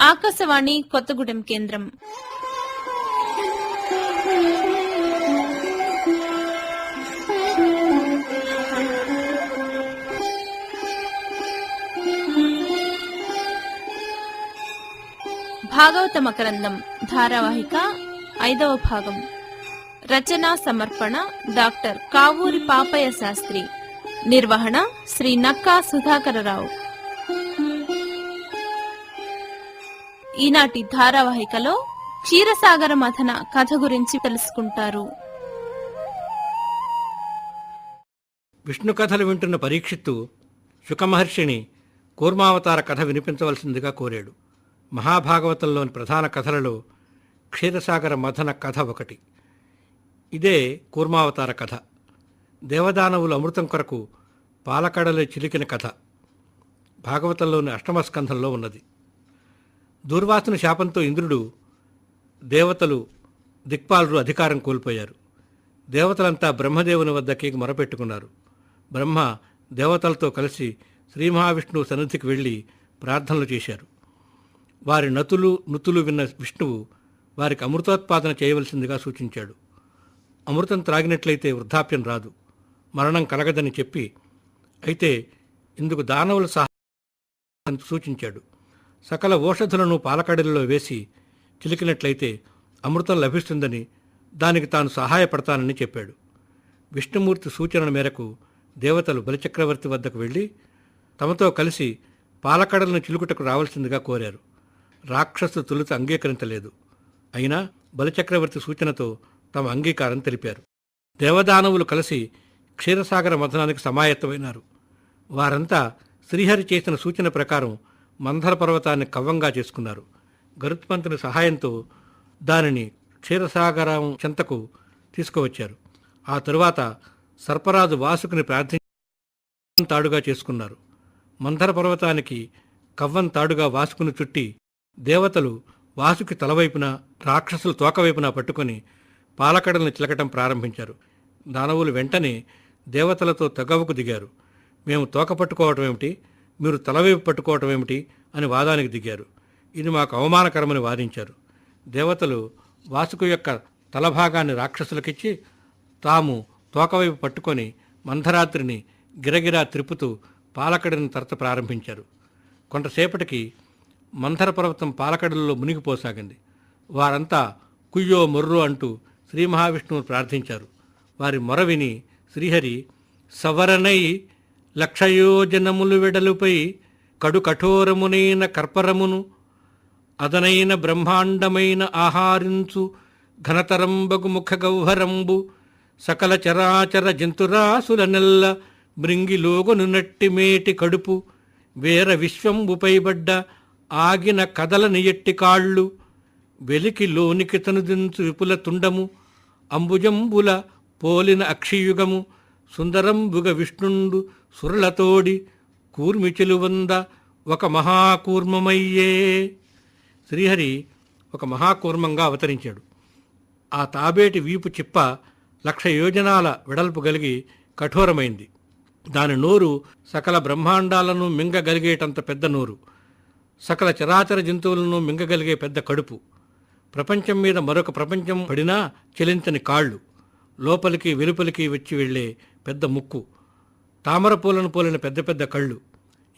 ఆకాశవాణి కొత్తగూడెం కేంద్రం. భాగవత మకరందం ధారావాహిక 5వ భాగం. రచనా సమర్పణ డాక్టర్ కావూరి పాపయ్య శాస్త్రి. నిర్వహణ శ్రీ నక్కా సుధాకరరావు. ఈనాటి ధారావాహికలో క్షీరసాగర మథన కథ గురించి తెలుసుకుంటారు. విష్ణు కథలు వింటున్న పరీక్షిత్తు శుకమహర్షిని కూర్మావతార కథ వినిపించవలసిందిగా కోరాడు. మహాభాగవతంలోని ప్రధాన కథలలో క్షీరసాగర మథన కథ ఒకటి. ఇదే కూర్మావతార కథ. దేవదానవులు అమృతం కొరకు పాలకడలు చిలికిన కథ భాగవతంలోని 8వ స్కంధంలో ఉన్నది. దూర్వాసుని శాపంతో ఇంద్రుడు, దేవతలు, దిక్పాలురు అధికారం కోల్పోయారు. దేవతలంతా బ్రహ్మదేవుని వద్దకి మొరపెట్టుకున్నారు. బ్రహ్మ దేవతలతో కలిసి శ్రీ మహావిష్ణువు సన్నిధికి వెళ్ళి ప్రార్థనలు చేశారు. వారి నుతులు విన్న విష్ణువు వారికి అమృతోత్పాదన చేయవలసిందిగా సూచించాడు. అమృతం త్రాగినట్లయితే వృద్ధాప్యం రాదు, మరణం కలగదని చెప్పి, అయితే ఇందుకు దానవుల సహాయం సూచించాడు. సకల ఓషధులను పాలకడలిలో వేసి చిలికినట్లయితే అమృతం లభిస్తుందని, దానికి తాను సహాయపడతానని చెప్పాడు. విష్ణుమూర్తి సూచన మేరకు దేవతలు బలిచక్రవర్తి వద్దకు వెళ్ళి తమతో కలిసి పాలకడలను చిలుకుటకు రావాల్సిందిగా కోరారు. రాక్షసు తొలుత అంగీకరించలేదు. అయినా బలిచక్రవర్తి సూచనతో తమ అంగీకారం తెలిపారు. దేవదానవులు కలిసి క్షీరసాగర మథనానికి సమాయత్తమైనారు. వారంతా శ్రీహరి చేసిన సూచన ప్రకారం మంధర పర్వతాన్ని కవ్వంగా చేసుకున్నారు. గరుత్మంతుని సహాయంతో దానిని క్షీరసాగరం చెంతకు తీసుకువచ్చారు. ఆ తరువాత సర్పరాజు వాసుకుని ప్రార్థించి తాడుగా చేసుకున్నారు. మంధర పర్వతానికి కవ్వం తాడుగా వాసుకుని చుట్టి దేవతలు వాసుకి తలవైపున, రాక్షసులు తోకవైపున పట్టుకొని పాలకడలను చిలకటం ప్రారంభించారు. దానవులు వెంటనే దేవతలతో తెగవకు దిగారు. మేము తోక పట్టుకోవటం ఏమిటి, మీరు తలవైపు పట్టుకోవటం ఏమిటి అని వాదానికి దిగారు. ఇది మాకు అవమానకరమని వాదించారు. దేవతలు వాసుకు యొక్క తలభాగాన్ని రాక్షసులకిచ్చి తాము తోకవైపు పట్టుకొని మంధరాత్రిని గిరగిరా త్రిప్పుతూ పాలకడను తరత ప్రారంభించారు. కొంతసేపటికి మంధర పర్వతం పాలకడలలో మునిగిపోసాగింది. వారంతా కుయ్యో మొర్రో అంటూ శ్రీ మహావిష్ణువును ప్రార్థించారు. వారి మొర విని శ్రీహరి సవరనై లక్షయోజనములు వెడలుపై కడు కఠోరమునైన కర్పరమును అదనైన బ్రహ్మాండమైన ఆహారించు ఘనతరంబగు ముఖ గౌహరంబు సకల చరాచర జంతురాసుల నెల్ల మృంగిలోగొనునట్టి మేటి కడుపు వేర విశ్వంబుపైబడ్డ ఆగిన కదలని ఎట్టి కాళ్ళు వెలికి లోనికి తనుదించు విపుల తుండము అంబుజంబుల పోలిన అక్షియుగము సుందరంబుగ విష్ణుండు సురలతోడి కూర్మిచెలువంద ఒక మహాకూర్మమయ్యే. శ్రీహరి ఒక మహాకూర్మంగా అవతరించాడు. ఆ తాబేటి వీపు చిప్ప 1,00,000 యోజనాల వెడల్పు కలిగి కఠోరమైంది. దాని నోరు సకల బ్రహ్మాండాలను మింగగలిగేటంత పెద్ద నోరు, సకల చరాచర జంతువులను మింగగలిగే పెద్ద కడుపు, ప్రపంచం మీద మరొక ప్రపంచం పడినా చెలించని కాళ్ళు, లోపలికి వెలుపలికి వచ్చి వెళ్లే పెద్ద ముక్కు, తామర పూలను పోలిన పెద్ద పెద్ద కళ్ళు.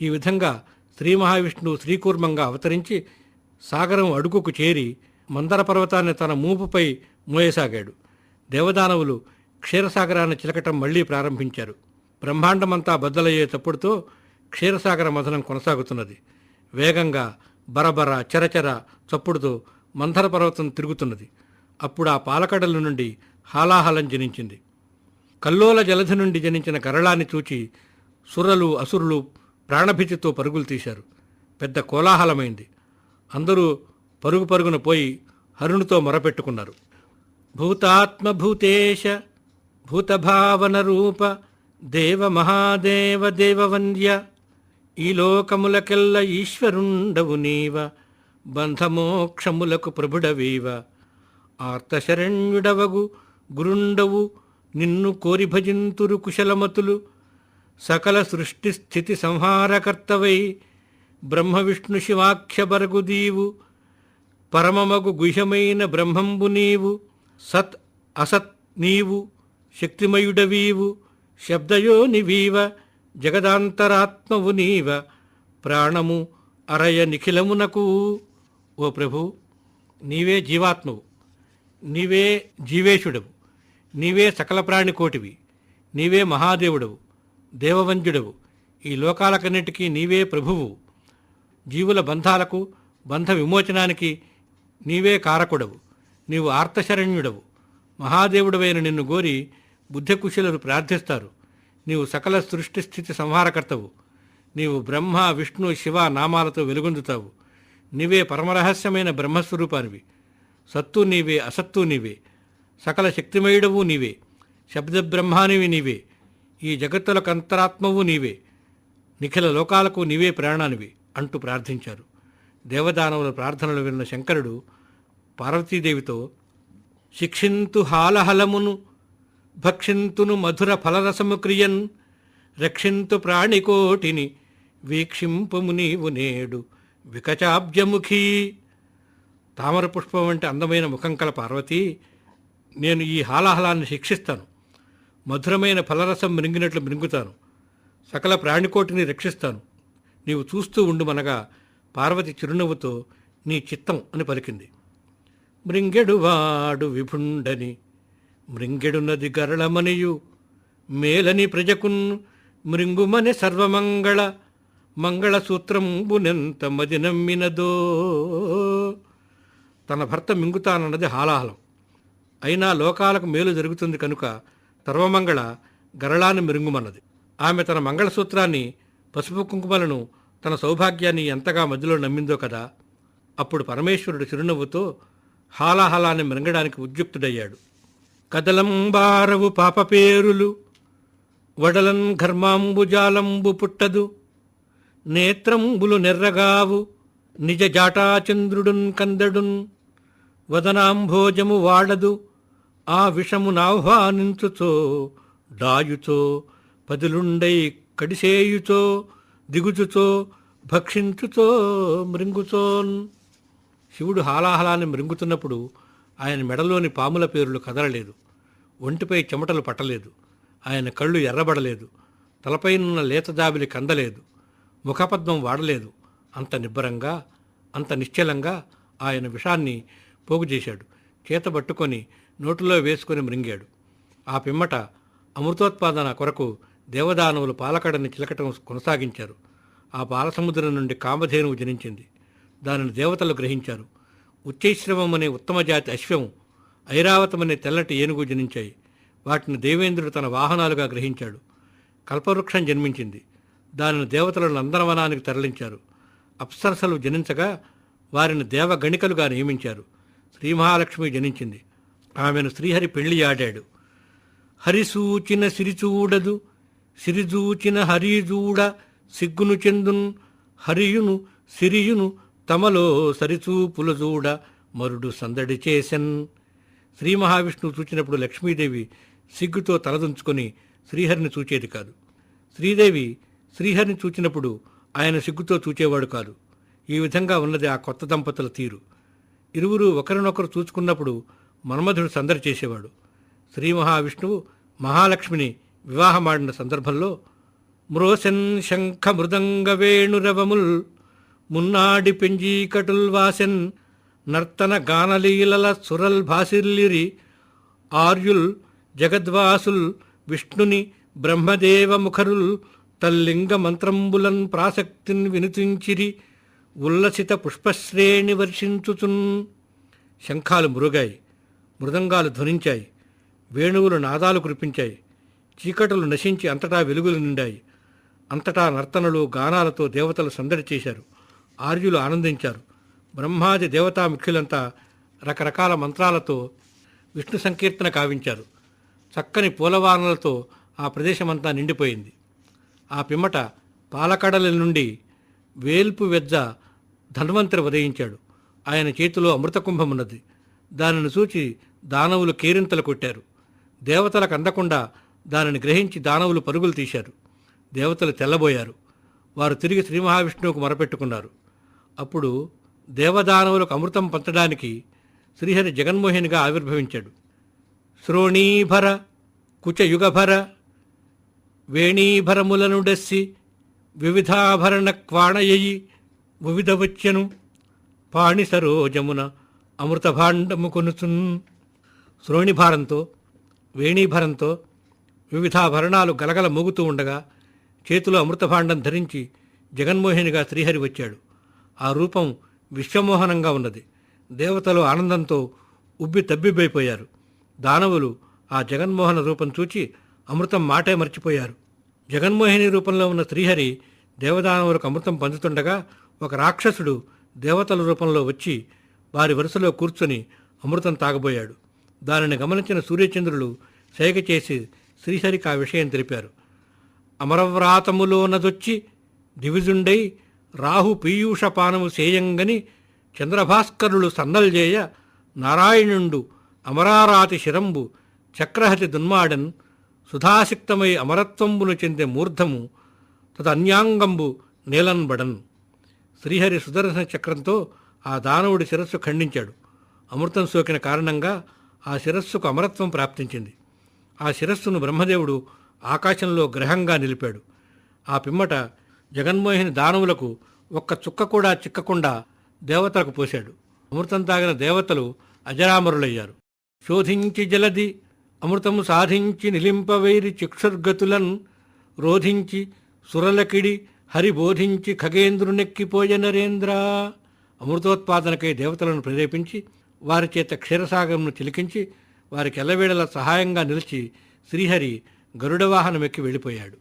ఈ విధంగా శ్రీ మహావిష్ణువు శ్రీకూర్మంగా అవతరించి సాగరం అడుగుకు చేరి మందర పర్వతాన్ని తన మూపుపై మోయసాగాడు. దేవదానవులు క్షీరసాగరాన్ని చిలకటం మళ్లీ ప్రారంభించారు. బ్రహ్మాండమంతా బద్దలయ్యే తప్పుడుతో క్షీరసాగర మథనం కొనసాగుతున్నది. వేగంగా బరబర చరచర చప్పుడుతో మంథర పర్వతం తిరుగుతున్నది. అప్పుడు ఆ పాలకడల నుండి హాలాహలం జనించింది. కల్లోల జలధి నుండి జనించిన గరళాన్ని చూచి సురలు అసురులు ప్రాణభీతితో పరుగులు తీశారు. పెద్ద కోలాహలమైంది. అందరూ పరుగు పరుగున పోయి హరునితో మొరపెట్టుకున్నారు. భూతాత్మభూతేశ భూతభావన రూప దేవ మహాదేవ దేవవంద్య ఈ లోకములకెల్ల ఈశ్వరుండవు నీవ బంధమోక్షములకు ప్రభుడవీవ ఆర్తశరణ్యుడవగు గురుండవు నిన్ను కోరి భజింతురు కుశలమతులు సకల సృష్టి స్థితి సంహారకర్తవై బ్రహ్మ విష్ణు శివాఖ్య బరగు దీవు పరమమగు గుహ్యమైన బ్రహ్మంబు నీవు సత్ అసత్ నీవు శక్తిమయుడవీవు శబ్దయోనివీవ జగదాంతరాత్మవు నీవ ప్రాణము అరయ నిఖిలమునకు. ఓ ప్రభు, నీవే జీవాత్మవు, నీవే జీవేశుడవు, నీవే సకల ప్రాణికోటివి, నీవే మహాదేవుడవు, దేవవంద్యుడవు, ఈ లోకాలకన్నిటికీ నీవే ప్రభువు. జీవుల బంధాలకు బంధ విమోచనానికి నీవే కారకుడవు. నీవు ఆర్తశరణ్యుడవు. మహాదేవుడవైన నిన్ను గోరి బుద్ధకుశలులు ప్రార్థిస్తారు. నీవు సకల సృష్టి స్థితి సంహారకర్తవు. నీవు బ్రహ్మ విష్ణు శివ నామాలతో వెలుగొందుతావు. నీవే పరమరహస్యమైన బ్రహ్మస్వరూపానివి. సత్తు నీవే, అసత్తు నీవే, సకల శక్తిమయుడవు నీవే, శబ్దబ్రహ్మానివి నీవే, ఈ జగత్తులకు అంతరాత్మవు నీవే, నిఖిల లోకాలకు నీవే ప్రాణానివి అంటూ ప్రార్థించారు. దేవదానవుల ప్రార్థనలు విన్న శంకరుడు పార్వతీదేవితో శిక్షింతు హాలహలమును భక్షింతును మధుర ఫలరసము క్రియన్ రక్షింతు ప్రాణికోటిని వీక్షింపము నీవు నేడు వికచాబ్జముఖీ. తామర పుష్పం వంటి అందమైన ముఖం కల పార్వతీ, నేను ఈ హాలాహలాన్ని శిక్షిస్తాను. మధురమైన ఫలరసం మృంగినట్లు మృంగుతాను. సకల ప్రాణికోటిని రక్షిస్తాను. నీవు చూస్తూ ఉండుమనగా పార్వతి చిరునవ్వుతో నీ చిత్తం అని పలికింది. మృంగెడువాడు విభుండని మృంగెడునది గరళమనియు మేలని ప్రజకున్ మృంగుమని సర్వమంగళ మంగళసూత్రంబునెంత మది నమ్మినదో. తన భర్త మింగుతానన్నది హాలాహలం. అయినా లోకాలకు మేలు జరుగుతుంది కనుక సర్వమంగళ గరళాన్ని మిరుంగుమన్నది. ఆమె తన మంగళసూత్రాన్ని, పసుపు కుంకుమలను, తన సౌభాగ్యాన్ని ఎంతగా మధ్యలో నమ్మిందో కదా. అప్పుడు పరమేశ్వరుడు చిరునవ్వుతో హాలాహలాన్ని మింగడానికి ఉద్యుక్తుడయ్యాడు. కదలంబారవు పాపపేరులు వడలన్ ఘర్మాంబుజాలంబు పుట్టదు నేత్రంబులు నెర్రగావు నిజ జాటాచంద్రుడున్ కందడున్ వదనాంభోజము వాడదు ఆ విషమునాహ్వానించుచో డాయుచో పదులుండై కడిసేయుచో దిగుచుచో భక్షించుచో మృంగుచోన్. శివుడు హాలాహలాన్ని మృంగుతున్నప్పుడు ఆయన మెడలోని పాముల పేరులు కదలలేదు. ఒంటిపై చెమటలు పట్టలేదు. ఆయన కళ్ళు ఎర్రబడలేదు. తలపైనున్న లేత జాబిలి కందలేదు. ముఖపద్మం వాడలేదు. అంత నిబ్బరంగా, అంత నిశ్చలంగా ఆయన విషాన్ని పోగుచేశాడు. చేతబట్టుకొని నోటిలో వేసుకొని మృంగాడు. ఆ పిమ్మట అమృతోత్పాదన కొరకు దేవదానవులు పాలకడని చిలకటం కొనసాగించారు. ఆ పాలసముద్రం నుండి కామధేనువు జనించింది. దానిని దేవతలు గ్రహించారు. ఉచ్చైశ్రవం అనే ఉత్తమ జాతి అశ్వం, ఐరావతం అనే తెల్లటి ఏనుగు జనించాయి. వాటిని దేవేంద్రుడు తన వాహనాలుగా గ్రహించాడు. కల్పవృక్షం జన్మించింది. దానిని దేవతలు నందనవనానికి తరలించారు. అప్సరసలు జనించగా వారిని దేవగణికలుగా నియమించారు. శ్రీ మహాలక్ష్మి జనించింది. ఆమెను శ్రీహరి పెళ్లి ఆడాడు. హరిసూచిన సిరిచూడదు సిరిజూచిన హరిజూడ సిగ్గును చెందున్ హరియును సిరియును తమలో సరిచూపుల జూడ మరుడు సందడి చేసెన్. శ్రీ మహావిష్ణువు చూచినప్పుడు లక్ష్మీదేవి సిగ్గుతో తలదుంచుకొని శ్రీహరిని చూచేది కాదు. శ్రీదేవి శ్రీహరిని చూచినప్పుడు ఆయన సిగ్గుతో చూచేవాడు కాదు. ఈ విధంగా ఉన్నది ఆ కొత్త దంపతుల తీరు. ఇరువురు ఒకరినొకరు చూచుకున్నప్పుడు మన్మధుడు సందడి చేసేవాడు. శ్రీ మహావిష్ణువు మహాలక్ష్మిని వివాహమాడిన సందర్భంలో మ్రోసెన్ శంఖ మృదంగ వేణురవముల్ మున్నాడి పెంజీకటుల్ వాసెన్ నర్తన గానలీలల సురల్ భాసిల్లిరి ఆర్యుల్ జగద్వాసుల్ విష్ణుని బ్రహ్మదేవ ముఖరుల్ తల్లింగ మంత్రంబులన్ ప్రాసక్తిన్ వినుతించిరి ఉల్లసిత పుష్పశ్రేణి వర్షించుచున్. శంఖాలు మురుగాయి, మృదంగాలు ధ్వనించాయి, వేణువులు నాదాలు కురిపించాయి. చీకటులు నశించి అంతటా వెలుగులు నిండాయి. అంతటా నర్తనలు గానాలతో దేవతలు సందడి చేశారు. ఆర్యులు ఆనందించారు. బ్రహ్మాది దేవతా ముఖ్యులంతా రకరకాల మంత్రాలతో విష్ణు సంకీర్తన కావించారు. చక్కని పూలవానలతో ఆ ప్రదేశమంతా నిండిపోయింది. ఆ పిమ్మట పాలకడల నుండి వేల్పు వెజ్జ ధన్వంతరి ఉదయించాడు. ఆయన చేతిలో అమృతకుంభమున్నది. దానిని చూచి దానవులు కేరింతలు కొట్టారు. దేవతలకు అందకుండా దానిని గ్రహించి దానవులు పరుగులు తీశారు. దేవతలు తెల్లబోయారు. వారు తిరిగి శ్రీ మహావిష్ణువుకు మొరపెట్టుకున్నారు. అప్పుడు దేవదానవులకు అమృతం పంచడానికి శ్రీహరి జగన్మోహినిగా ఆవిర్భవించాడు. శ్రోణీభర కుచయుగభర వేణీభరములనుడెస్సి వివిధాభరణ క్వాణయయి వివిధవచ్యను పాణి సరోజమున అమృతభాండము కొనుచున్. శ్రోణిభారంతో వేణీభరంతో వివిధాభరణాలు గలగల మోగుతూ ఉండగా చేతిలో అమృతభాండం ధరించి జగన్మోహినిగా శ్రీహరి వచ్చాడు. ఆ రూపం విశ్వమోహనంగా ఉన్నది. దేవతలు ఆనందంతో ఉబ్బి తబ్బిబ్బైపోయారు. దానవులు ఆ జగన్మోహన రూపం చూచి అమృతం మాటే మర్చిపోయారు. జగన్మోహిని రూపంలో ఉన్న శ్రీహరి దేవదానవులకు అమృతం పంచుతుండగా ఒక రాక్షసుడు దేవతల రూపంలో వచ్చి వారి వరుసలో కూర్చొని అమృతం తాగబోయాడు. దానిని గమనించిన సూర్యచంద్రులు సైగ చేసి శ్రీహరికి ఆ విషయం తెలిపారు. అమరవ్రాతములోనదొచ్చి దివిజుండై రాహు పీయూషపానము సేయంగని చంద్రభాస్కరులు సన్నల్జేయ నారాయణుండు అమరారాతి శిరంబు చక్రహతి దున్మాడన్ సుధాసిక్తమై అమరత్వంబును చెందే మూర్ధము తదన్యాంగంబు నేలన్బడన్. శ్రీహరి సుదర్శన చక్రంతో ఆ దానవుడి శిరస్సు ఖండించాడు. అమృతం సోకిన కారణంగా ఆ శిరస్సుకు అమరత్వం ప్రాప్తించింది. ఆ శిరస్సును బ్రహ్మదేవుడు ఆకాశంలో గ్రహంగా నిలిపాడు. ఆ పిమ్మట జగన్మోహిని దానవులకు ఒక్క చుక్క కూడా చిక్కకుండా దేవతలకు పోశాడు. అమృతం తాగిన దేవతలు అజరామరులయ్యారు. శోధించి జలది అమృతము సాధించి నిలింపవైరి చిక్షుర్గతులన్ రోధించి సురలకిడి హరిబోధించి ఖగేంద్రునెక్కిపోయ నరేంద్ర. అమృతోత్పాదనకై దేవతలను ప్రేరేపించి వారి చేత క్షీరసాగరంను చిలికించి వారికి ఎల్లవేళలా సహాయంగా నిలిచి శ్రీహరి గరుడవాహనమెక్కి వెళ్ళిపోయాడు.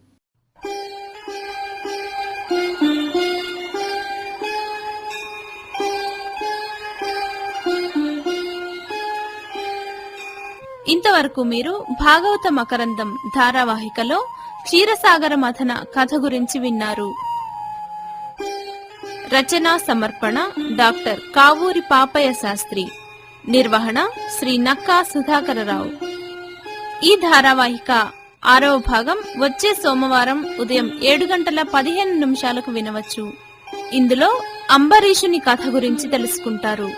ఇంతవరకు మీరు భాగవత మకరందం ధారావాహికలో క్షీరసాగర మథన కథ గురించి విన్నారు. రచనా సమర్పణ డాక్టర్ కావూరి పాపయ్య శాస్త్రి. నిర్వహణ శ్రీ నక్కా సుధాకరరావు. ఈ ధారావాహిక 6వ భాగం వచ్చే సోమవారం ఉదయం 7:15 వినవచ్చు. ఇందులో అంబరీషుని కథ గురించి తెలుసుకుంటారు.